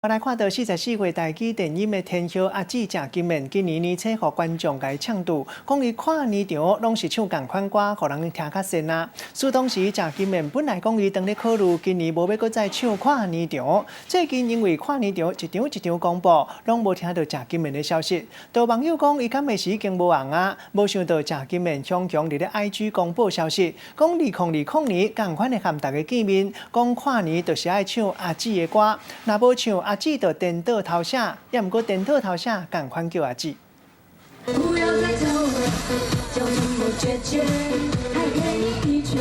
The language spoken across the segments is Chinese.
我来看到44岁台语电影的天后阿姊郑金燕，今年年初互观众甲伊呛赌，讲伊跨年场拢是唱同款歌，互人听较热闹。所当时郑金燕本来讲伊当咧考虑今年无要搁再唱跨年场，最近因为跨年场一场一场公布，拢无听到郑金燕的消息。有网友讲伊敢会是已经无红啊？无想到郑金燕强强伫咧 IG 公布消息，讲2020年同款的和大家见面，讲跨年就是爱唱阿姊的歌，若无唱。阿姊就颠倒头写，也毋过颠倒头写，共款叫阿姊。不要再叫我，就这么决绝，还可以一句，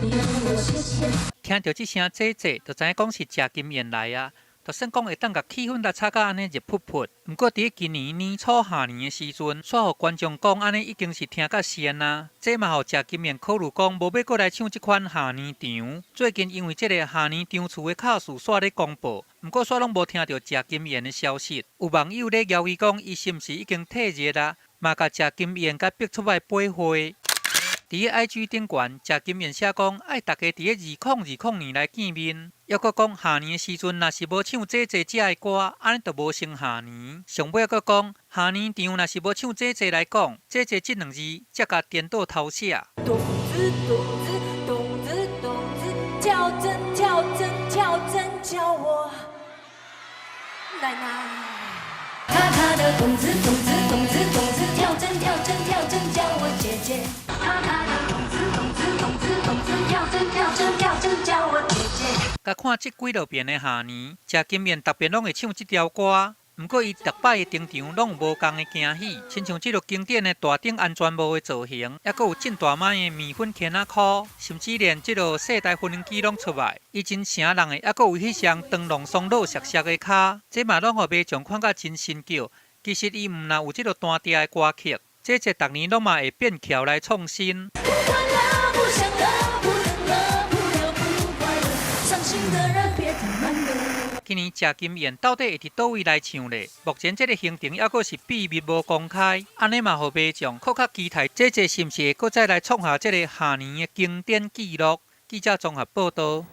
你让我谢谢。听到这声姐姐，就知影讲是郑金燕来啊。就算讲会当甲气氛来炒到安尼热扑扑，毋过伫今年年初下年的时阵，煞互观众讲安尼已经是听甲厌啊。这嘛互郑金燕考虑讲无要过来唱即款下年场。最近因为这个下年场次的卡数煞咧公布，毋过煞拢无听到郑金燕的消息。有网友咧谣伊讲伊是毋是已经退热啊？嘛甲郑金燕甲逼出来陪会。伫 IG 顶悬，郑金燕写讲爱大家伫2020年来见面，还佫讲下年的时阵若是无唱姐姐遮的歌，安尼就无成下年。上尾佫讲下年场若是无唱姐姐来讲，姐姐这两字则甲颠倒头写。动子动子动子动子，跳针跳针跳针叫我奶奶。卡卡的动子动子动子动子，跳针跳针跳针叫我姐姐。卡卡的动子动子动子动子，跳针跳针跳针叫我姐姐。甲看这几落遍的下年，郑金燕特别拢会唱这条歌。毋过伊逐摆的登场拢有无共的惊喜，亲像这落经典的大顶安全帽的造型，还佫有真大摆的面粉圈仔裤，甚至连这落世代分机拢出来。伊真成人的，还佫有迄双长龙松露涩涩的脚，这嘛拢互迷众看甲真神叫。其实伊毋若有这落单调的歌曲，这逐年拢嘛会变调来创新。不管了，不想了，不能了，不要不快乐，伤心的人别听慢歌。今年郑金燕到底会伫倒位来唱咧？目前这个行程还佫是秘密无公开，安尼嘛，互迷众更较期待姐姐是毋是会佫再来创下这个下年的经典纪录？记者综合报道。